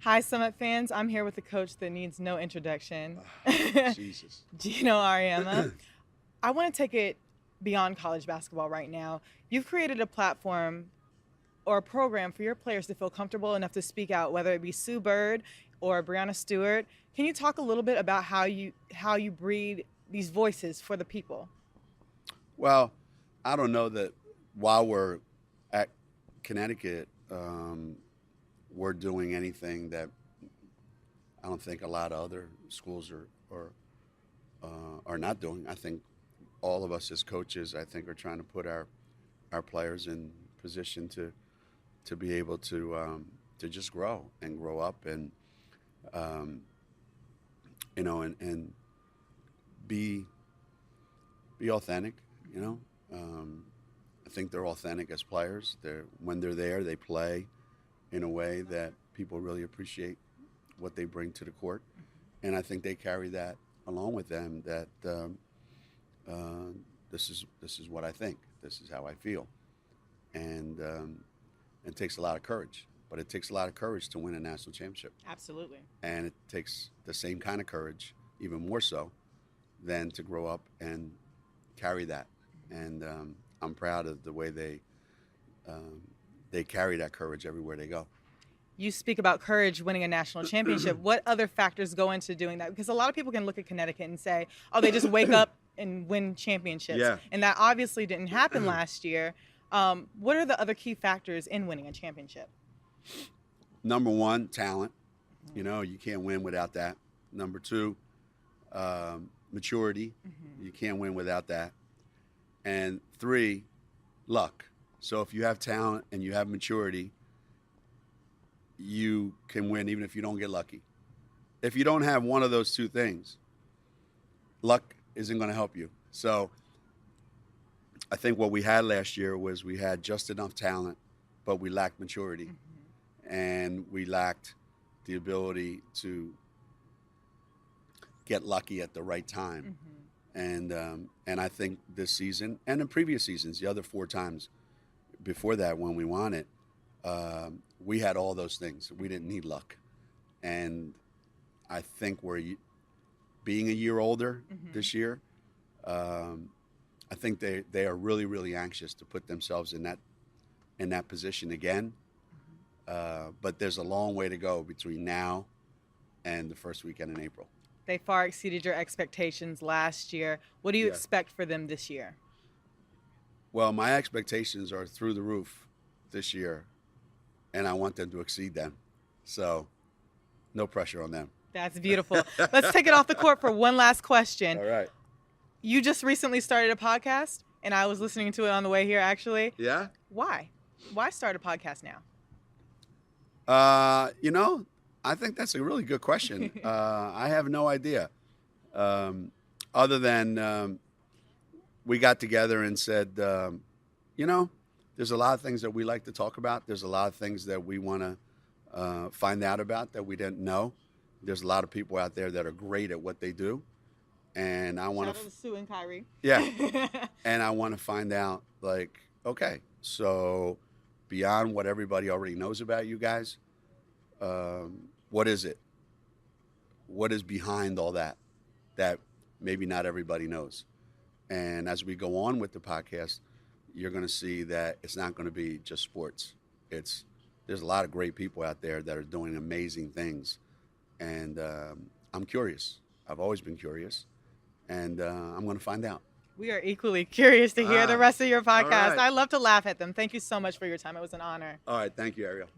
Hi, Summitt fans. I'm here with the coach that needs no introduction, Jesus. Geno Auriemma. I want to take it beyond college basketball right now. You've created a platform or a program for your players to feel comfortable enough to speak out, whether it be Sue Bird or Brianna Stewart. Can you talk a little bit about how you breed these voices for the people? Well, I don't know that while we're at Connecticut, we're doing anything that I don't think a lot of other schools are not doing. I think all of us as coaches, I think, are trying to put our players in position to be able to just grow and grow up and um, and be authentic. You know, I think they're authentic as players. When they're there, they play in a way that people really appreciate what they bring to the court, and I think they carry that along with them. That this is what I think. This is how I feel, and it takes a lot of courage. But it takes a lot of courage to win a national championship, Absolutely. and it takes the same kind of courage, even more so, than to grow up and carry that. And I'm proud of the way they carry that courage everywhere they go. You speak about courage winning a national championship. What other factors go into doing that? Because a lot of people can look at Connecticut and say, oh, they just wake up and win championships. Yeah. And that obviously didn't happen last year. What are the other key factors in winning a championship? Number one, talent. You know, you can't win without that. Number two, maturity. You can't win without that. And three, luck. So if you have talent and you have maturity, you can win even if you don't get lucky. If you don't have one of those two things, luck isn't going to help you. So I think what we had last year was we had just enough talent, but we lacked maturity. And we lacked the ability to get lucky at the right time. And I think this season and in previous seasons, the other 4 times before that when we won it, we had all those things. We didn't need luck. And I think we're being a year older this year. I think they are really, really anxious to put themselves in that position again. But there's a long way to go between now and the first weekend in April. They far exceeded your expectations last year. What do you Yeah. expect for them this year? Well, my expectations are through the roof this year, and I want them to exceed them. So no pressure on them. That's beautiful. Let's take it off the court for one last question. All right. You just recently started a podcast, and I was listening to it on the way here, actually. Yeah? Why? Why start a podcast now? I think that's a really good question. I have no idea. Other than we got together and said, there's a lot of things that we like to talk about. There's a lot of things that we want to find out about that we didn't know. There's a lot of people out there that are great at what they do. And I want Shout out to Sue and Kyrie. Yeah. And I want to find out, like, okay, so beyond what everybody already knows about you guys, what is it? What is behind all that maybe not everybody knows? And as we go on with the podcast, you're going to see that it's not going to be just sports. There's a lot of great people out there that are doing amazing things. And I'm curious. I've always been curious. And I'm going to find out. We are equally curious to hear the rest of your podcast. right. I love to laugh at them. Thank you so much for your time. It was an honor. All right. Thank you, Ariel.